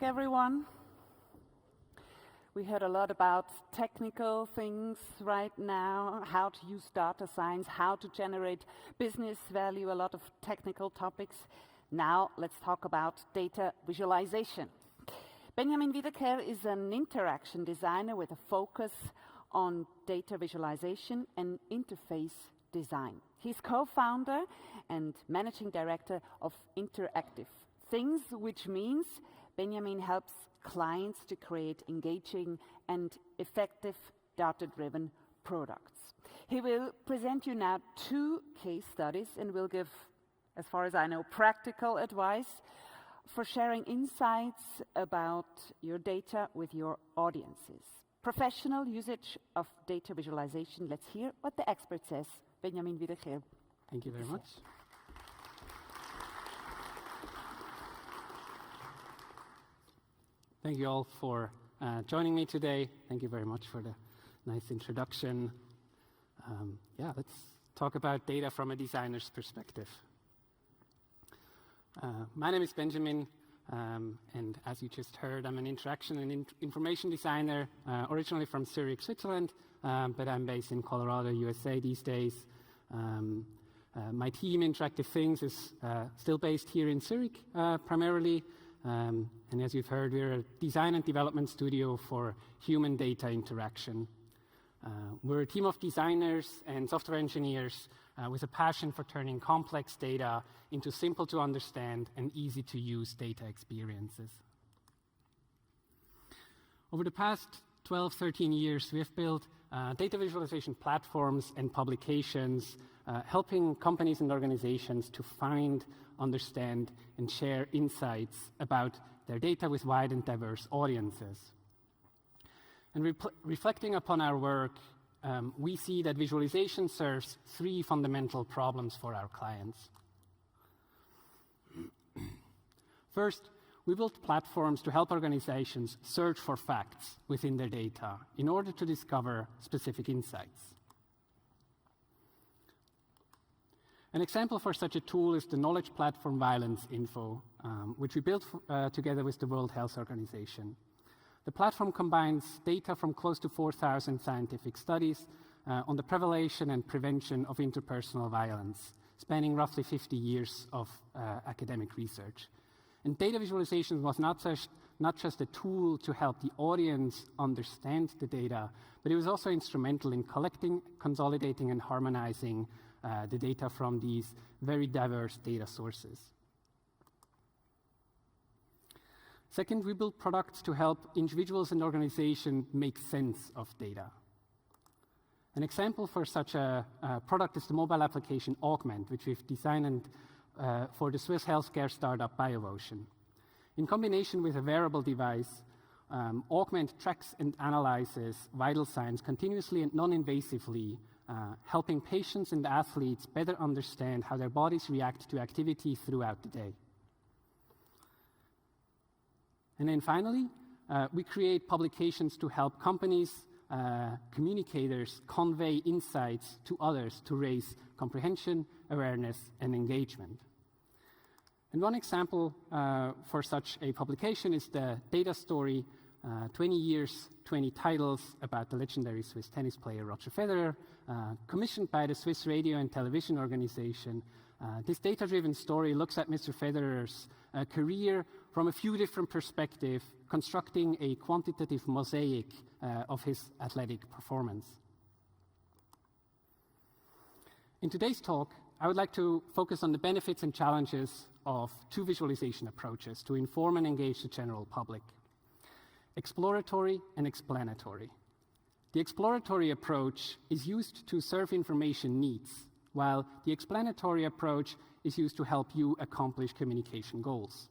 Everyone. We heard a lot about technical things right now, how to use data science, how to generate business value, a lot of technical topics. Now let's talk about data visualization. Benjamin Wiederkehr is an interaction designer with a focus on data visualization and interface design. He's co-founder and managing director of Interactive Things, which means Benjamin helps clients to create engaging and effective data-driven products. He will present you now 2 case studies and will give, as far as I know, practical advice for sharing insights about your data with your audiences. Professional usage of data visualization. Let's hear what the expert says. Benjamin Wiederkehr. Thank you very much. Thank you all for joining me today. Thank you very much for the nice introduction. Let's talk about data from a designer's perspective. My name is Benjamin, and as you just heard, I'm an interaction and information designer, originally from Zurich, Switzerland, but I'm based in Colorado, USA these days. My team, Interactive Things, is still based here in Zurich, primarily. And as you've heard, we're a design and development studio for human data interaction. We're a team of designers and software engineers with a passion for turning complex data into simple to understand and easy to use data experiences. Over the past 12, 13 years, we have built data visualization platforms and publications, helping companies and organizations to find, understand, and share insights about their data with wide and diverse audiences. And reflecting upon our work, we see that visualization serves 3 fundamental problems for our clients. First, we built platforms to help organizations search for facts within their data in order to discover specific insights. An example for such a tool is the knowledge platform Violence Info, which we built together with the World Health Organization. The platform combines data from close to 4,000 scientific studies on the prevention and prevention of interpersonal violence, spanning roughly 50 years of academic research. And data visualization was not just a tool to help the audience understand the data, but it was also instrumental in collecting, consolidating, and harmonizing the data from these very diverse data sources. Second, we build products to help individuals and organizations make sense of data. An example for such a product is the mobile application Augment, which we've designed for the Swiss healthcare startup BioVotion. In combination with a wearable device, Augment tracks and analyzes vital signs continuously and non-invasively, helping patients and athletes better understand how their bodies react to activity throughout the day. And then finally, we create publications to help companies, communicators convey insights to others to raise comprehension, awareness, and engagement. And one example for such a publication is the data story, 20 years, 20 titles about the legendary Swiss tennis player Roger Federer, commissioned by the Swiss Radio and Television Organization. This data-driven story looks at Mr. Federer's career from a few different perspectives, constructing a quantitative mosaic of his athletic performance. In today's talk, I would like to focus on the benefits and challenges of 2 visualization approaches to inform and engage the general public: exploratory and explanatory. The exploratory approach is used to serve information needs, while the explanatory approach is used to help you accomplish communication goals.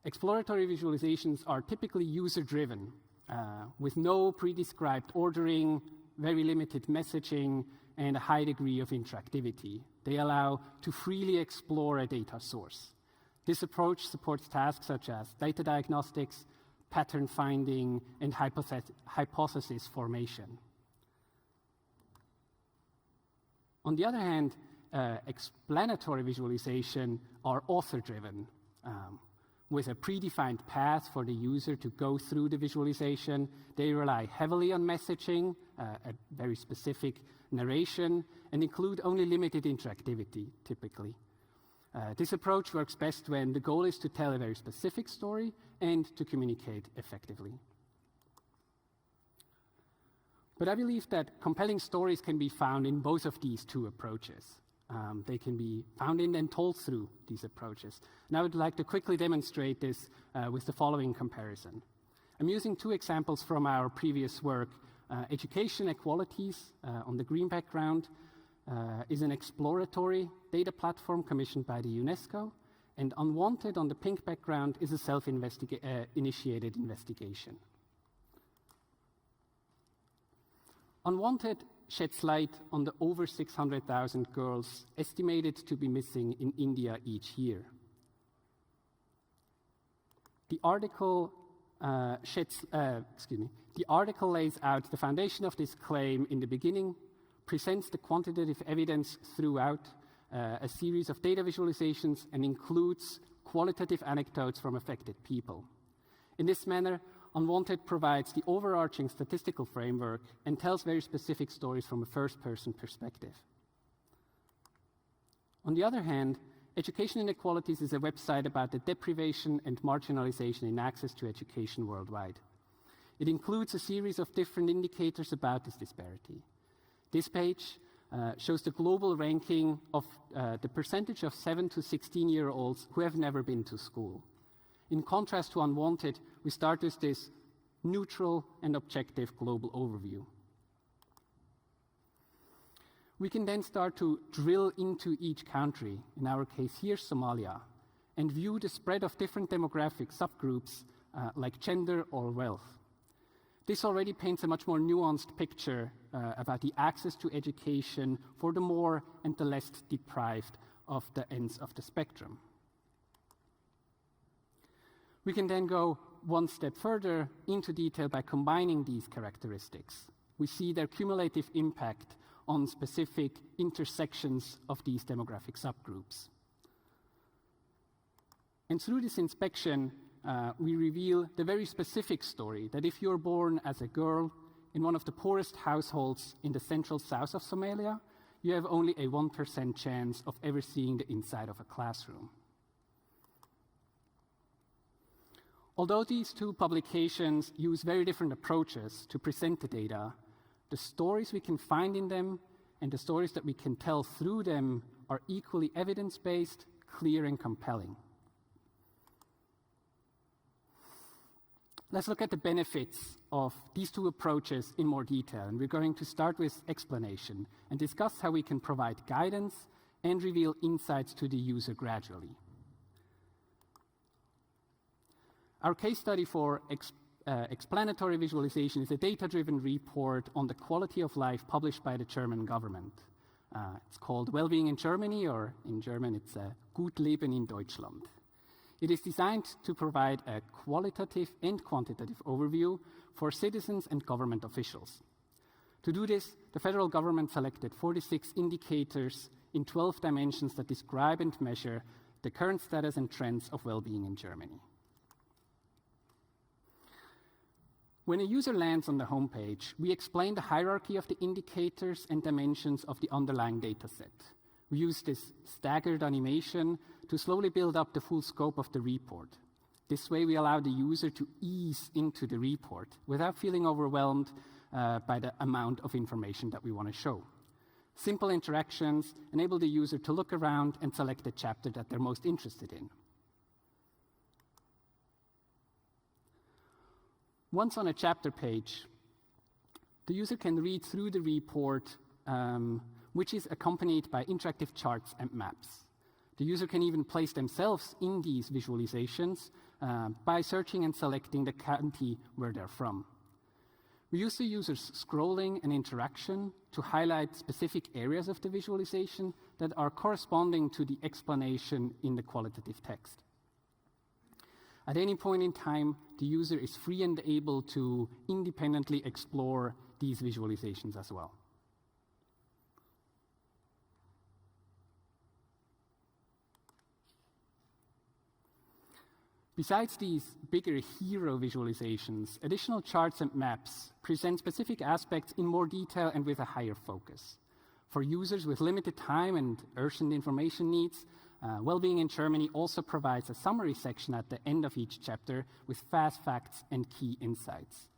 Exploratory visualizations are typically user-driven, with no pre-described ordering, very limited messaging, and a high degree of interactivity. They allow to freely explore a data source. This approach supports tasks such as data diagnostics, pattern finding, and hypothesis formation. On the other hand, explanatory visualization are author-driven, with a predefined path for the user to go through the visualization. They rely heavily on messaging, a very specific narration, and include only limited interactivity, typically. This approach works best when the goal is to tell a very specific story and to communicate effectively. But I believe that compelling stories can be found in both of these two approaches. They can be found in and told through these approaches. And I would like to quickly demonstrate this with the following comparison. I'm using two examples from our previous work. Education Equalities on the green background is an exploratory data platform commissioned by the UNESCO, and Unwanted on the pink background is a self-initiated investigation. Unwanted sheds light on the over 600,000 girls estimated to be missing in India each year. The article lays out the foundation of this claim in the beginning, presents the quantitative evidence throughout a series of data visualizations, and includes qualitative anecdotes from affected people. In this manner, Unwanted provides the overarching statistical framework and tells very specific stories from a first-person perspective. On the other hand, Education Inequalities is a website about the deprivation and marginalization in access to education worldwide. It includes a series of different indicators about this disparity. This page shows the global ranking of the percentage of 7 to 16-year-olds who have never been to school. In contrast to Unwanted, we start with this neutral and objective global overview. We can then start to drill into each country, in our case here Somalia, and view the spread of different demographic subgroups like gender or wealth. This already paints a much more nuanced picture about the access to education for the more and the less deprived of the ends of the spectrum. We can then go one step further into detail by combining these characteristics. We see their cumulative impact on specific intersections of these demographic subgroups. And through this inspection, we reveal the very specific story that if you're born as a girl in one of the poorest households in the central south of Somalia, you have only a 1% chance of ever seeing the inside of a classroom. Although these two publications use very different approaches to present the data, the stories we can find in them and the stories that we can tell through them are equally evidence-based, clear, and compelling. Let's look at the benefits of these two approaches in more detail, and we're going to start with explanation and discuss how we can provide guidance and reveal insights to the user gradually. Our case study for explanatory visualization is a data-driven report on the quality of life published by the German government. It's called Wellbeing in Germany, or in German it's Gut Leben in Deutschland. It is designed to provide a qualitative and quantitative overview for citizens and government officials. To do this, the federal government selected 46 indicators in 12 dimensions that describe and measure the current status and trends of well-being in Germany. When a user lands on the homepage, we explain the hierarchy of the indicators and dimensions of the underlying dataset. We use this staggered animation to slowly build up the full scope of the report. This way, we allow the user to ease into the report without feeling overwhelmed by the amount of information that we want to show. Simple interactions enable the user to look around and select the chapter that they're most interested in. Once on a chapter page, the user can read through the report, which is accompanied by interactive charts and maps. The user can even place themselves in these visualizations by searching and selecting the county where they're from. We use the user's scrolling and interaction to highlight specific areas of the visualization that are corresponding to the explanation in the qualitative text. At any point in time, the user is free and able to independently explore these visualizations as well. Besides these bigger hero visualizations, additional charts and maps present specific aspects in more detail and with a higher focus. For users with limited time and urgent information needs, Wellbeing in Germany also provides a summary section at the end of each chapter with fast facts and key insights.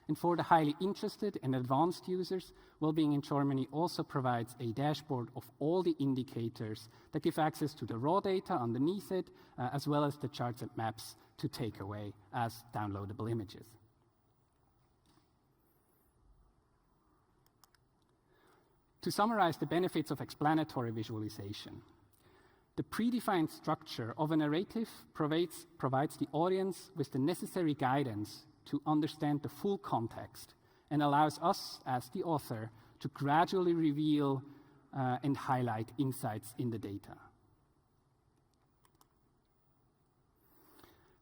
And for the highly interested and advanced users, Wellbeing in Germany also provides a dashboard of all the indicators that give access to the raw data underneath it, as well as the charts and maps to take away as downloadable images. To summarize the benefits of explanatory visualization, the predefined structure of a narrative provides the audience with the necessary guidance to understand the full context and allows us, as the author, to gradually reveal and highlight insights in the data.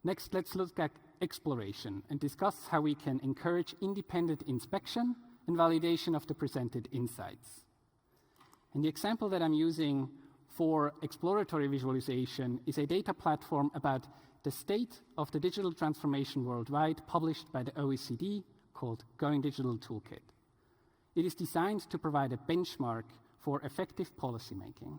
Next, let's look at exploration and discuss how we can encourage independent inspection and validation of the presented insights. And the example that I'm using for exploratory visualization is a data platform about the state of the digital transformation worldwide, published by the OECD, called Going Digital Toolkit. It is designed to provide a benchmark for effective policymaking.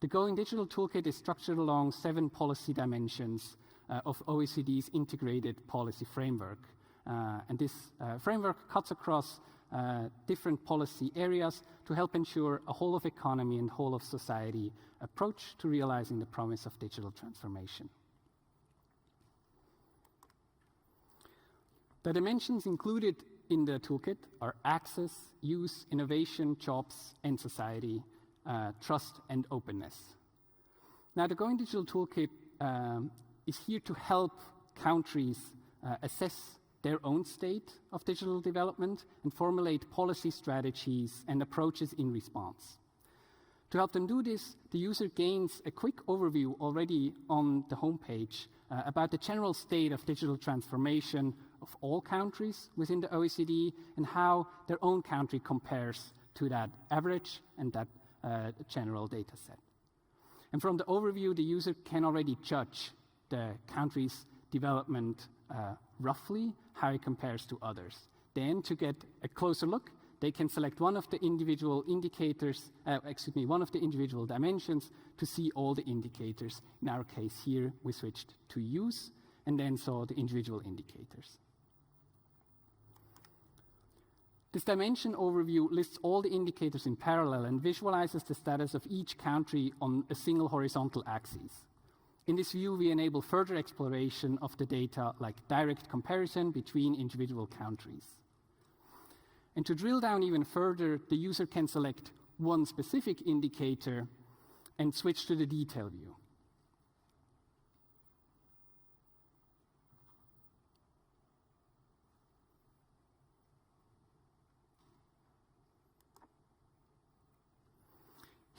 The Going Digital Toolkit is structured along 7 policy dimensions of OECD's integrated policy framework. And this framework cuts across different policy areas to help ensure a whole of economy and whole of society approach to realizing the promise of digital transformation. The dimensions included in the toolkit are access, use, innovation, jobs, and society, trust, and openness. Now, the Going Digital Toolkit is here to help countries assess their own state of digital development and formulate policy strategies and approaches in response. To help them do this, the user gains a quick overview already on the homepage about the general state of digital transformation of all countries within the OECD and how their own country compares to that average and that general data set. And from the overview, the user can already judge the country's development roughly, how it compares to others. Then, to get a closer look, they can select one of the individual indicators, one of the individual dimensions to see all the indicators. In our case here, we switched to use and then saw the individual indicators. This dimension overview lists all the indicators in parallel and visualizes the status of each country on a single horizontal axis. In this view, we enable further exploration of the data, like direct comparison between individual countries. And to drill down even further, the user can select one specific indicator and switch to the detail view.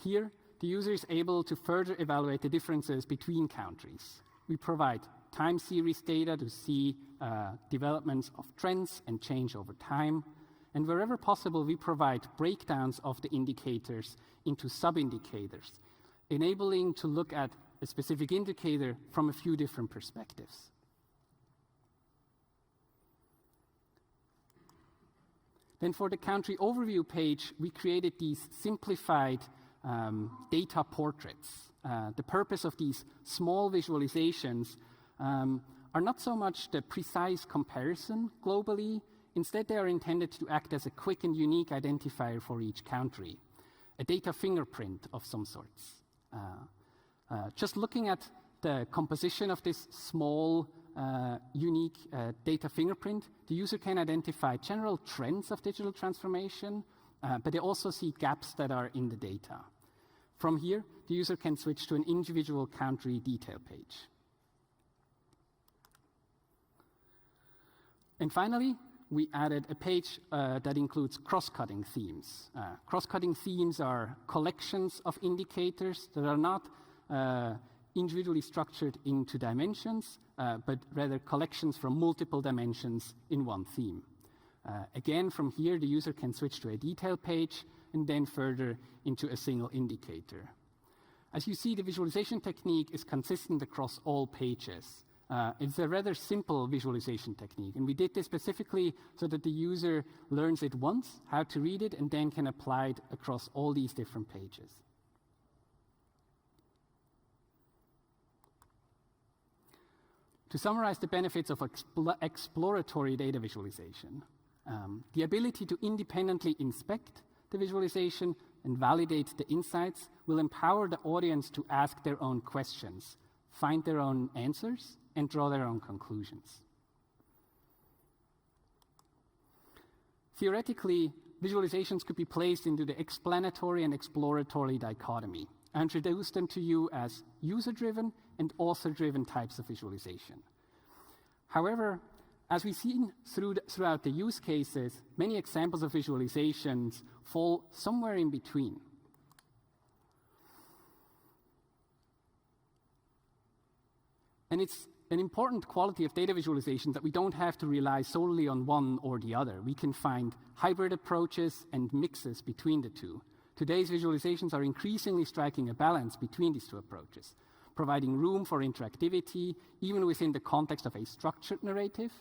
Here, the user is able to further evaluate the differences between countries. We provide time series data to see developments of trends and change over time. And wherever possible, we provide breakdowns of the indicators into sub-indicators, enabling to look at a specific indicator from a few different perspectives. Then for the country overview page, we created these simplified data portraits. The purpose of these small visualizations are not so much the precise comparison globally. Instead, they are intended to act as a quick and unique identifier for each country, a data fingerprint of some sorts. Just looking at the composition of this small, unique data fingerprint, the user can identify general trends of digital transformation, but they also see gaps that are in the data. From here, the user can switch to an individual country detail page. And finally, we added a page that includes cross-cutting themes. Cross-cutting themes are collections of indicators that are not individually structured into dimensions, but rather collections from multiple dimensions in one theme. Again, from here, the user can switch to a detail page and then further into a single indicator. As you see, the visualization technique is consistent across all pages. It's a rather simple visualization technique, and we did this specifically so that the user learns it once, how to read it, and then can apply it across all these different pages. To summarize the benefits of exploratory data visualization, the ability to independently inspect the visualization and validate the insights will empower the audience to ask their own questions, find their own answers, and draw their own conclusions. Theoretically, visualizations could be placed into the explanatory and exploratory dichotomy. I introduced them to you as user-driven and author-driven types of visualization. However, as we've seen throughout the use cases, many examples of visualizations fall somewhere in between. And it's an important quality of data visualization that we don't have to rely solely on one or the other. We can find hybrid approaches and mixes between the two. Today's visualizations are increasingly striking a balance between these two approaches, providing room for interactivity, even within the context of a structured narrative,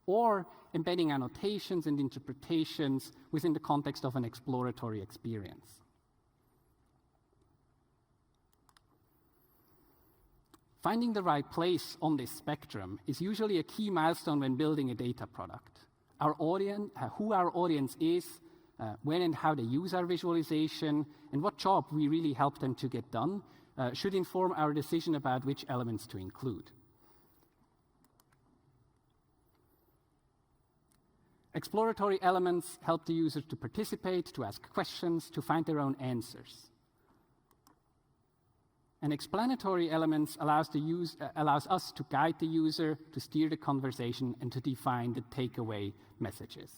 or embedding annotations and interpretations within the context of an exploratory experience. Finding the right place on this spectrum is usually a key milestone when building a data product. Our audience, who our audience is, when and how they use our visualization, and what job we really help them to get done, should inform our decision about which elements to include. Exploratory elements help the users to participate, to ask questions, to find their own answers. And explanatory elements allows us to guide the user, to steer the conversation, and to define the takeaway messages.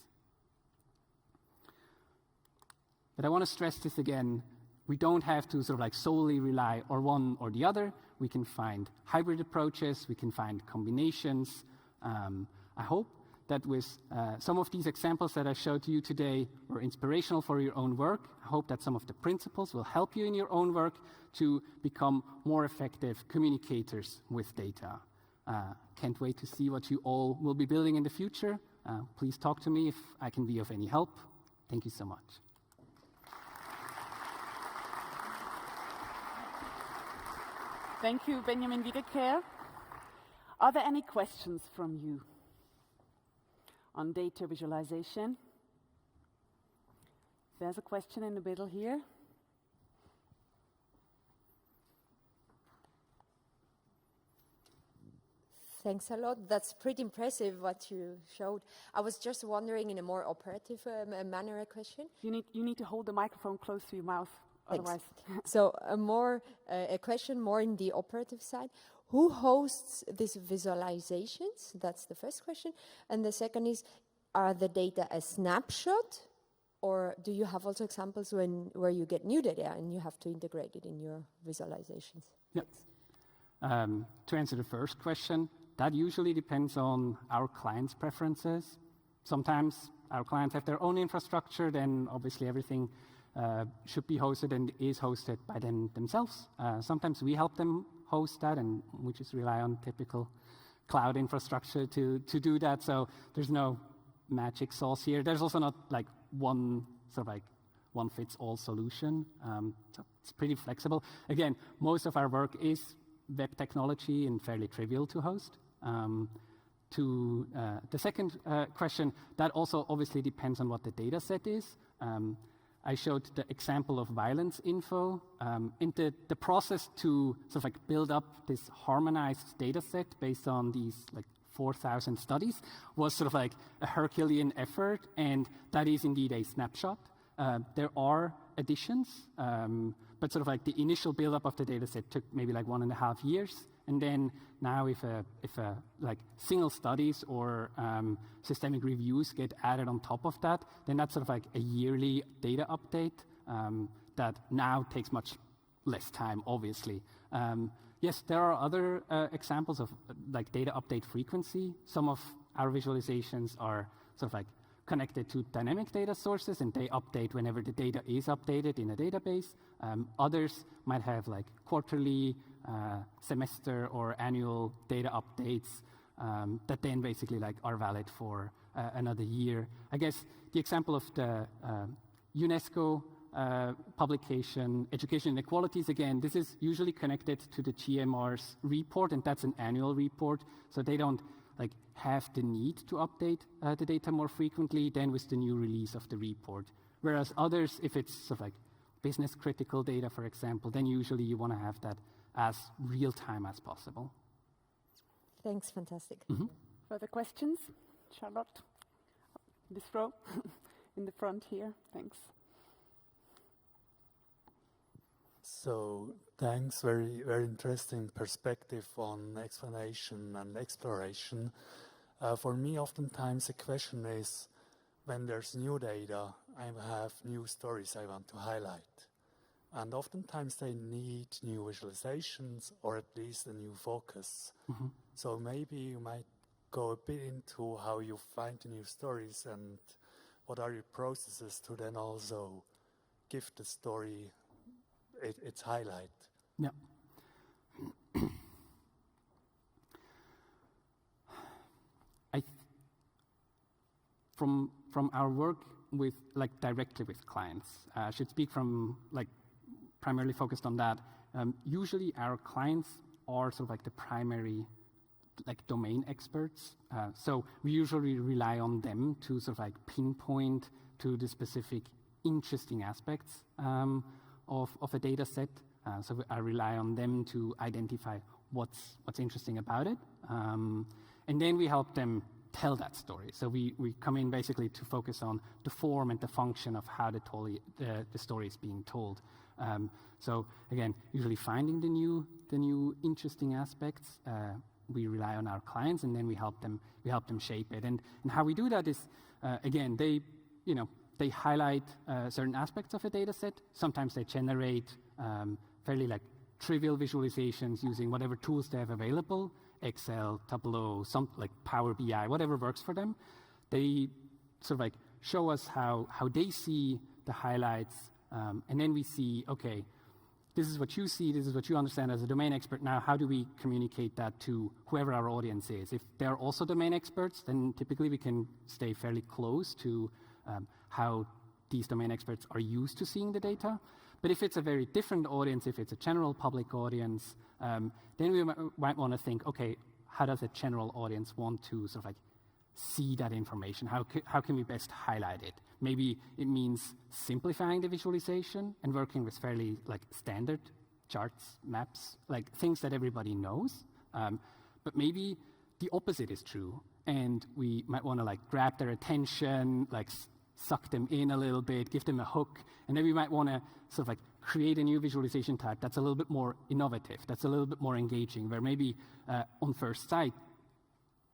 But I want to stress this again. We don't have to solely rely on one or the other. We can find hybrid approaches. We can find combinations. I hope that with some of these examples that I showed to you today were inspirational for your own work. I hope that some of the principles will help you in your own work to become more effective communicators with data. Can't wait to see what you all will be building in the future. Please talk to me if I can be of any help. Thank you so much. Thank you, Benjamin Wiederkehr. Are there any questions from you on data visualization? There's a question in the middle here. Thanks a lot. That's pretty impressive what you showed. I was just wondering, in a more operative manner, a question. You need to hold the microphone close to your mouth, otherwise. So a question more in the operative side. Who hosts these visualizations? That's the first question. And the second is, are the data a snapshot, or do you have also examples where you get new data and you have to integrate it in your visualizations? Yep. To answer the first question, that usually depends on our clients' preferences. Sometimes our clients have their own infrastructure, then obviously everything should be hosted and is hosted by them themselves. Sometimes we help them host that, and we just rely on typical cloud infrastructure to do that. So there's no magic sauce here. There's also not one fits-all solution. So it's pretty flexible. Again, most of our work is web technology and fairly trivial to host. To the second question, that also obviously depends on what the data set is. I showed the example of violence info. And the process to build up this harmonized data set based on these 4,000 studies was a Herculean effort, and that is indeed a snapshot. There are additions, but the initial build-up of the data set took maybe 1.5 years. And then now if single studies or systemic reviews get added on top of that, then that's a yearly data update that now takes much less time, obviously. Yes, there are other examples of data update frequency. Some of our visualizations are connected to dynamic data sources, and they update whenever the data is updated in a database. Others might have quarterly semester or annual data updates that then basically like are valid for another year. I guess the example of the UNESCO publication, Education Inequalities, again, this is usually connected to the GMR's report, and that's an annual report, so they don't like have the need to update the data more frequently than with the new release of the report. Whereas others, if it's sort of like business critical data, for example, then usually you want to have that as real time as possible. Thanks, fantastic. Further questions? Charlotte, this row, in the front here, thanks. So thanks, very interesting perspective on explanation and exploration. For me, oftentimes the question is, when there's new data, I have new stories I want to highlight. And oftentimes they need new visualizations or at least a new focus. So maybe you might go a bit into how you find the new stories and what are your processes to then also give the story its highlight. Yeah. From our work with directly with clients, I should speak from primarily focused on that. Usually our clients are sort of the primary domain experts. So we usually rely on them to sort of pinpoint to the specific interesting aspects of a data set. So I rely on them to identify what's interesting about it. And then we help them tell that story. So we come in basically to focus on the form and the function of how the story is being told. So again, usually finding the new interesting aspects, we rely on our clients, and then we help them shape it. And how we do that is, again, they highlight certain aspects of a data set. Sometimes they generate fairly trivial visualizations using whatever tools they have available, Excel, Tableau, Power BI, whatever works for them. They sort of show us how they see the highlights, and then we see, okay, this is what you see, this is what you understand as a domain expert. Now, how do we communicate that to whoever our audience is? If they're also domain experts, then typically we can stay fairly close to how these domain experts are used to seeing the data. But if it's a very different audience, if it's a general public audience, then we might want to think, okay, how does a general audience want to sort of see that information? How can we best highlight it? Maybe it means simplifying the visualization and working with fairly standard charts, maps, things that everybody knows. But maybe the opposite is true, and we might want to grab their attention, suck them in a little bit, give them a hook, and then we might want to sort of create a new visualization type that's a little bit more innovative, that's a little bit more engaging, where maybe on first sight,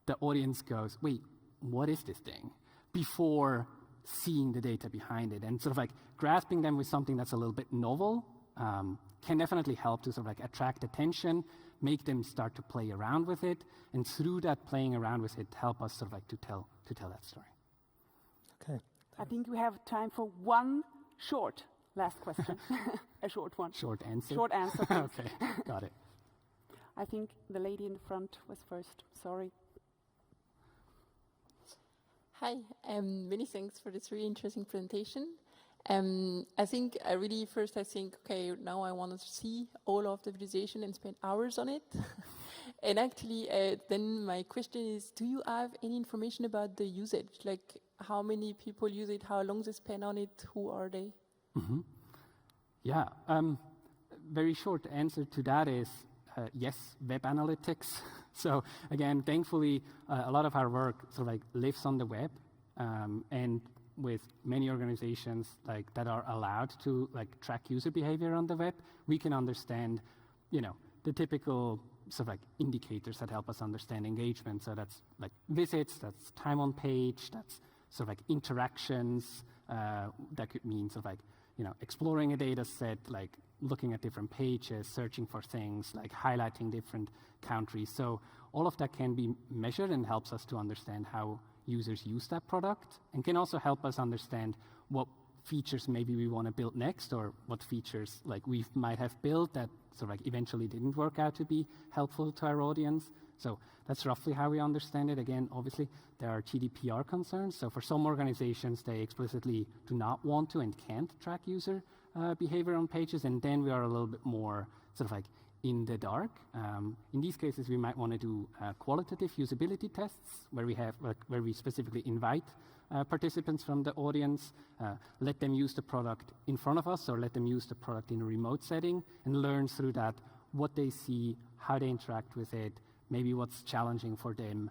the audience goes, wait, what is this thing? Before seeing the data behind it. And sort of grasping them with something that's a little bit novel can definitely help to sort of attract attention, make them start to play around with it, and through that playing around with it, help us sort of to tell that story. Okay. I think we have time for one short last question. A short one. Short answer? Short answer, please. Okay, got it. I think the lady in the front was first. Sorry. Hi, many thanks for this really interesting presentation. I think okay, now I want to see all of the visualization and spend hours on it. And actually, then my question is, do you have any information about the usage? How many people use it, how long they spend on it, who are they? Mm-hmm. Yeah, very short answer to that is yes, web analytics. So again, thankfully, a lot of our work sort of lives on the web, and with many organizations that are allowed to track user behavior on the web, we can understand, the typical sort of indicators that help us understand engagement. So that's visits, that's time on page, that's sort of interactions. That could mean sort of exploring a data set, looking at different pages, searching for things, highlighting different countries. So all of that can be measured and helps us to understand how users use that product, and can also help us understand what features maybe we want to build next, or what features like we might have built that sort of like eventually didn't work out to be helpful to our audience. So that's roughly how we understand it. Again, obviously, there are GDPR concerns. So for some organizations, they explicitly do not want to and can't track user behavior on pages. And then we are a little bit more sort of like in the dark. In these cases, we might want to do qualitative usability tests where we specifically invite participants from the audience, let them use the product in front of us or let them use the product in a remote setting and learn through that what they see, how they interact with it, maybe what's challenging for them,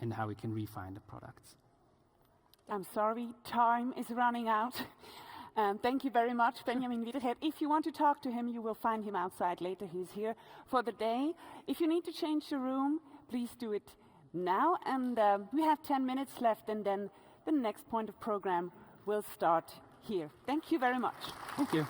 and how we can refine the products. I'm sorry, time is running out. Thank you very much, Benjamin Wiederkehr. If you want to talk to him, you will find him outside later. He's here for the day. If you need to change the room, please do it now. And we have 10 minutes left, and then the next point of program will start here. Thank you very much. Thank you.